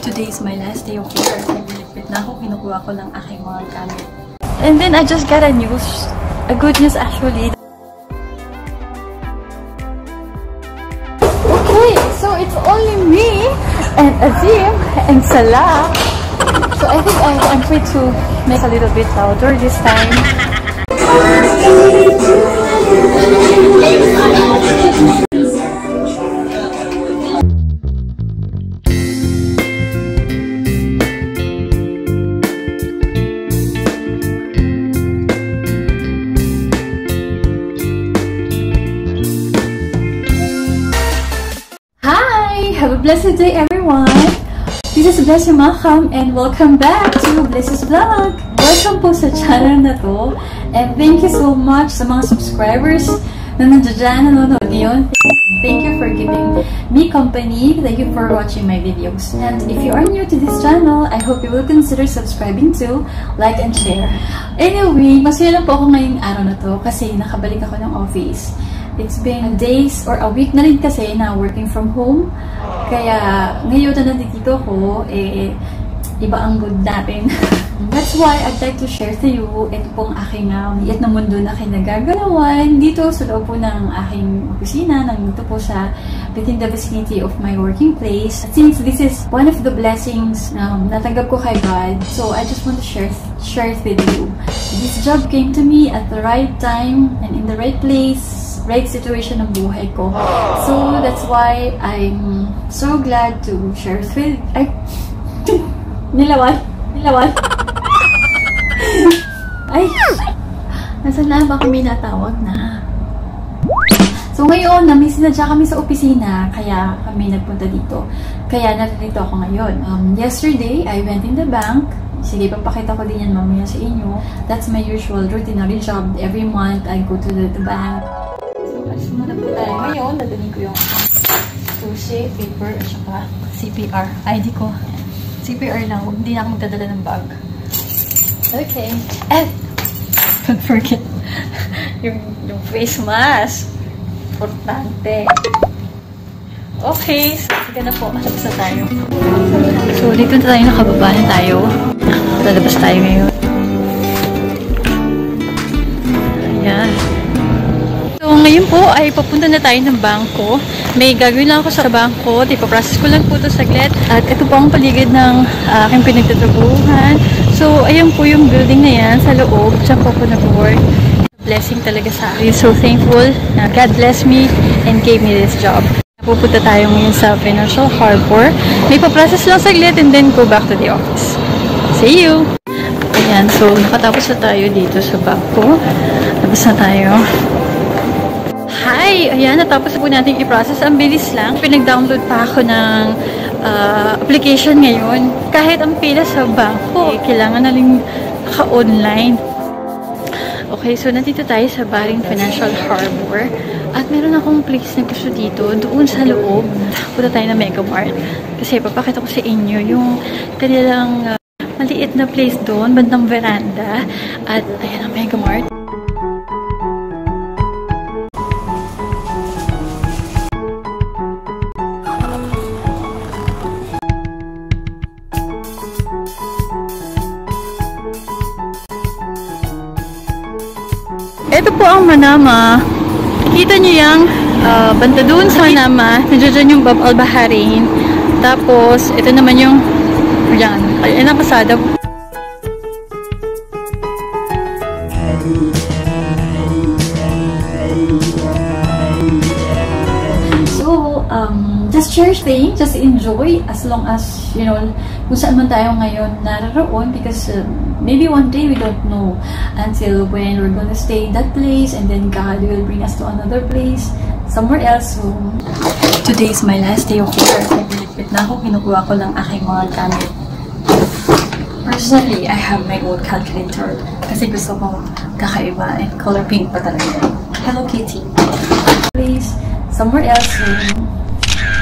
Today is my last day of work. Nagligpit na ako, kinukuha ko ng aking mga gamit. And then I just got a good news actually. Okay, so it's only me and Azim and Salah. So I think I'm free to make a little bit louder this time. Have a blessed day, everyone! This is Blessy'sVlog and welcome back to Blessy'sVlog! Welcome po sa channel na to and thank you so much sa mga subscribers na nandiyan nanonood ngayon. Thank you for giving me company. Thank you for watching my videos. And if you are new to this channel, I hope you will consider subscribing to, like and share. Anyway, masaya lang po ako ngayong araw na to kasi nakabalik ako ng office. It's been days or a week na rin kasi na working from home. Kaya ngayon na nandito ko, iba ang mood natin. That's why I'd like to share to you ito pong aking liit na mundo na kinagagalawan dito sa loob po ng aking opisina, nandito po sa within the vicinity of my working place. Since this is one of the blessings na natanggap ko kay God, so I just want to share it with you. This job came to me at the right time and in the right place, right situation ng buhay ko. So that's why I'm so glad to share it with Nilawan. Ay, nasa na ba kami natawag na? So ngayon, sinadya kami sa opisina, kaya kami nagpunta dito. Kaya narito ako ngayon. Yesterday, I went in the bank. Sige, papakita ko din yan mamaya sa inyo. That's my usual routinary job. Every month, I go to the bank. So, alis muna po tayo. Ngayon, dadalhin ko yung susi, paper, at saka CPR. ID ko. CPR lang. Hindi na ako magdadala ng bag. Okay. And, don't forget, yung face mask. Importante. Okay. So, sige na po. Malabas na tayo. So, dito na tayo. Nakababa na tayo. Lalabas tayo ngayon. Ayan. So, ngayon po ay papunta na tayo ng bangko. May gagawin lang ako sa bangko. Ipaprocess ko lang po ito saglit. At ito po ang paligid ng aking pinagtatrabuhan. So, ayan po yung building na yan sa loob. Diyan po ako nag-work. Blessing talaga sa akin. So thankful na God bless me and gave me this job. Pupunta tayo ngayon sa Financial Harbor. May paprocess lang saglit and then go back to the office. See you! Ayan, so nakatapos na tayo dito sa bangko. Tapos na tayo. Hi! Ayan, natapos na po natin i-process. Ang bilis lang. Pinag-download pa ako ng application ngayon. Kahit ang pila sa bangko, kailangan na rin naka-online. Okay, so nandito tayo sa Bahrain Financial Harbor. At meron akong place na gusto dito. Doon sa loob. Punta tayo na Mega Mart. Kasi papakita ko sa inyo yung kanilang maliit na place doon. Bandang veranda. At ayan ang Mega Mart. Ito po ang Manama. Kita nyo yung banda doon sa Manama. Nandiyan yung Bab al-Bahrain. Tapos, ito naman yung yan. Ayan ang pasada. So, just share things, just enjoy as long as, you know, kung saan man tayo ngayon nararoon because maybe one day we don't know until when we're gonna stay in that place and then God will bring us to another place, somewhere else. So, today is my last day of work. Nagligpit na ako, kinukuha ko ng aking mga gamit. Personally, I have my own calculator kasi gusto ko kakaiba and color pink pa talaga. Hello Kitty. Please, somewhere else.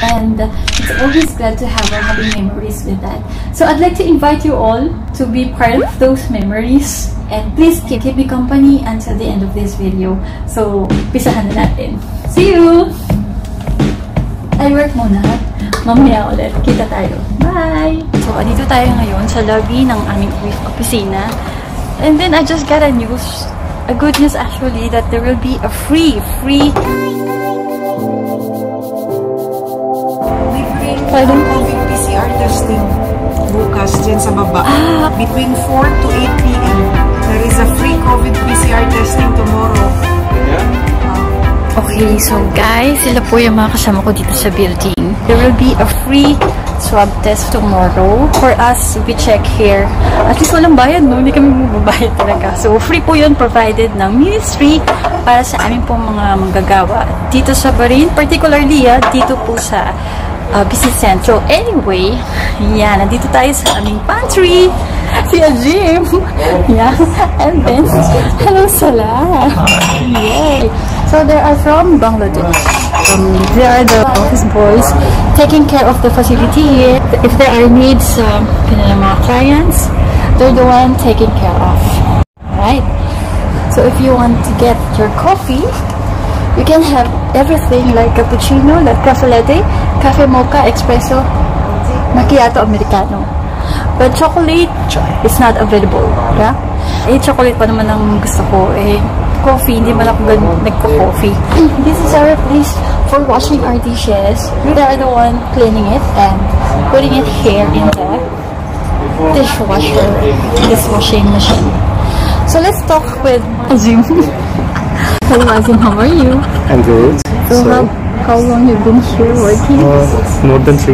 And it's always glad to have or having memories with that. So I'd like to invite you all to be part of those memories. And please keep me company until the end of this video. So, pisahan na natin. See you! I work muna. Mamaya ulit. Kita tayo. Bye! tayo ngayon sa lobby ng aming opisina. And then I just got a good news actually, that there will be a free COVID PCR testing bukas dyan sa baba. Between 4 to 8 p.m. There is a free COVID PCR testing tomorrow. Okay, so guys, sila po yung mga kasama ko dito sa building. There will be a free swab test tomorrow for us. We check here. At least walang bayad, no? Hindi kami mababayad talaga. So, free po yun, provided ng ministry para sa aming pong mga manggagawa. Dito sa Bahrain, particularly, dito po sa Business Central. Anyway, yan, nandito tayo sa aming pantry. Si Jim. Yeah. And then, hello, Salah. Yay. So, they are from Bangladesh. They are the office boys taking care of the facility here. If there are needs, mga clients, they're the one taking care of. Right? So, if you want to get your coffee, you can have everything like cappuccino, like cafe latte, cafe mocha, espresso, macchiato, americano. But chocolate is not available. Yeah? Chocolate pa naman ang gusto ko. Coffee, hindi man ako nagko-coffee. This is our place for washing our dishes. We are the one cleaning it and putting it here in the dishwashing machine. So let's talk with Azim. Hello Azim, how are you? I'm good. So how long you've been here working? More than 3.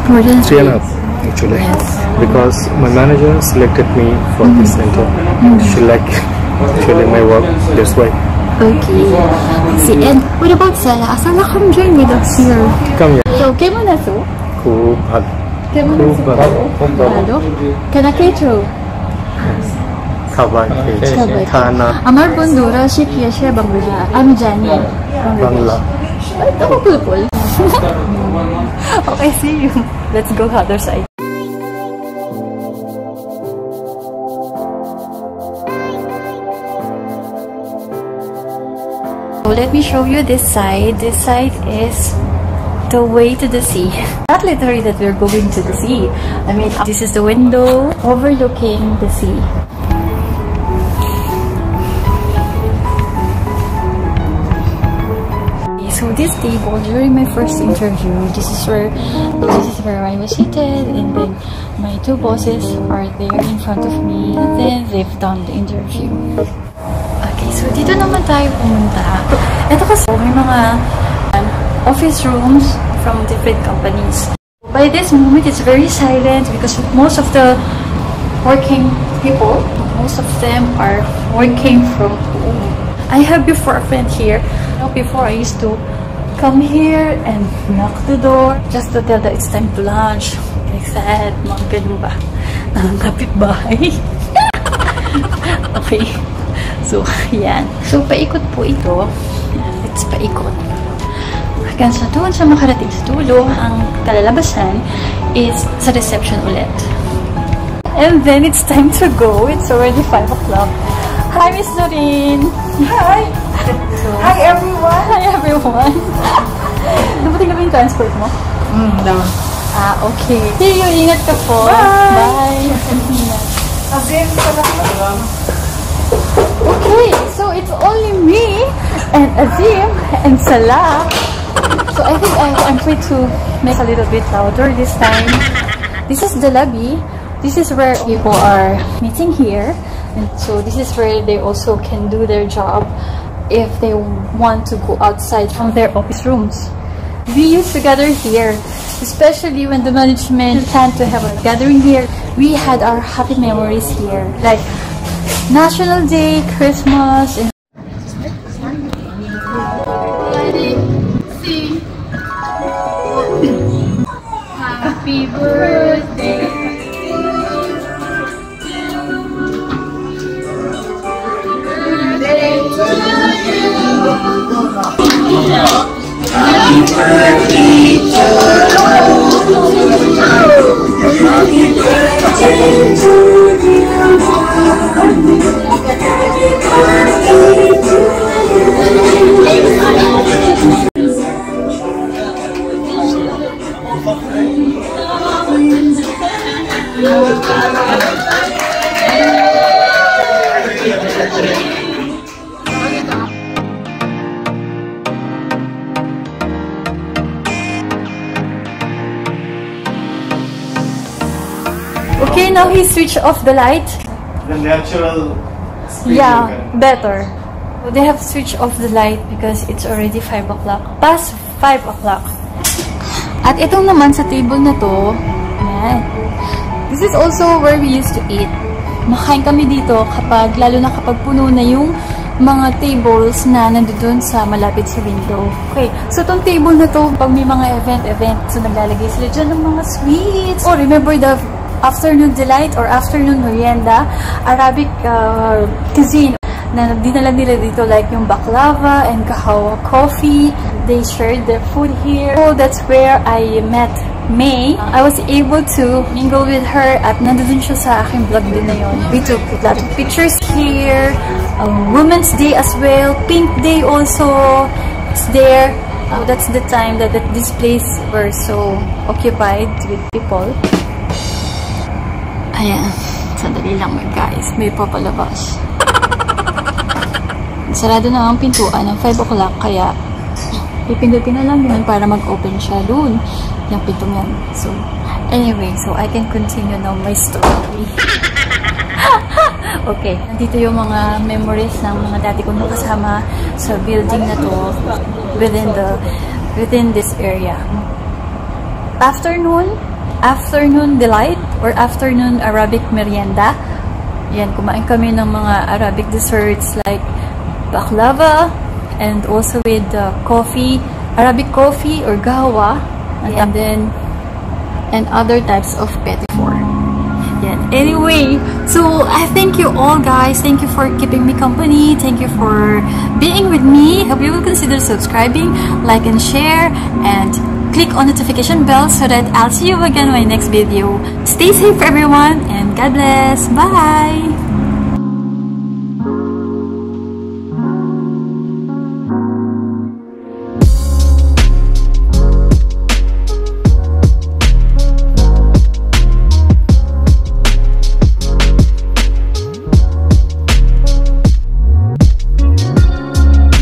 More than 3 and a half, actually. Yes. Because my manager selected me for this center. She like my work, that's why. Okay. See, and what about Salah? Salah, come join with us here. Come here. So, কেমন আছো? খুব ভালো। কেমন আছো? খুব ভালো। কেনা খেয়েছো? খাবার খেয়েছি। খানা। আমার বন্ধুরা শিখিয়েছে বাংলা। আমি জানি Bangla. Tama pulpul. Okay, see you. Let's go other side. So let me show you this side. This side is the way to the sea. Not literally that we're going to the sea. I mean, this is the window overlooking the sea. So this table, during my first interview, this is where I was seated, and then my 2 bosses are there in front of me, and then they've done the interview. Okay, so dito naman tayo pumunta. Ito kasi may mga office rooms from different companies. By this moment, it's very silent because most of the working people, most of them are working from home. I have before a friend here. Before I used to come here and knock the door just to tell that it's time to lunch. Like that, mga ganun ba? Nakakapit bahay. Okay. So, yan. So, paikot po ito. Let's paikot. Hanggang sa doon sa makarating sa dulo, ang kalalabasan is sa reception ulit. And then, it's time to go. It's already 5 o'clock. Hi, Miss Doreen! Hi! So, Hi everyone! Hi everyone! Dumating na ba yung transport mo? No. Okay. See you! Ingat ka po! Bye! Bye! Okay, so it's only me and Azim and Salah. So I think I'm free to make a little bit louder this time. This is the lobby. This is where people are meeting here. And so this is where they also can do their job if they want to go outside from their office rooms. We used to gather here, especially when the management planned to have a gathering here. We had our happy memories here, like National Day, Christmas, and happy birthday. Happy birthday to you. Happy birthday to you. Happy birthday to you. Okay, now he switched off the light. The natural speed. Yeah, better. So they have switched off the light because it's already 5 o'clock. Past 5 o'clock. At itong naman sa table na to, ayan. This is also where we used to eat. Makain kami dito kapag, lalo na kapag puno na yung mga tables na nandoon sa malapit sa window. Okay, so itong table na to, pag may mga event, so naglalagay sila dyan ng mga sweets. Oh, remember the afternoon delight or afternoon merienda, Arabic cuisine na dinala nila dito, like yung baklava and kahawa coffee. They shared their food here. So that's where I met May. I was able to mingle with her at nandun siya sa aking vlog din na yun. We took a lot of pictures here. Women's Day as well. Pink Day also. It's there. That's the time that this place were so occupied with people. Ayan. Sandali lang guys. May papalabas. Sarado na ang pintuan ng 5 o'clock kaya pipindutin na lang yun para mag-open siya doon. Yung pintong yan. So, anyway. So, I can continue now my story. Okay. Nandito yung mga memories ng mga dati kong nakasama sa building na to within this area. Afternoon delight or afternoon Arabic merienda. Yan, kumain kami ng mga Arabic desserts like baklava and also with coffee, Arabic coffee or gawa, and other types of petit four. Yeah. Anyway, so I thank you all guys. Thank you for keeping me company. Thank you for being with me. Hope you will consider subscribing, like and share, and click on notification bell so that I'll see you again in my next video. Stay safe everyone and God bless. Bye!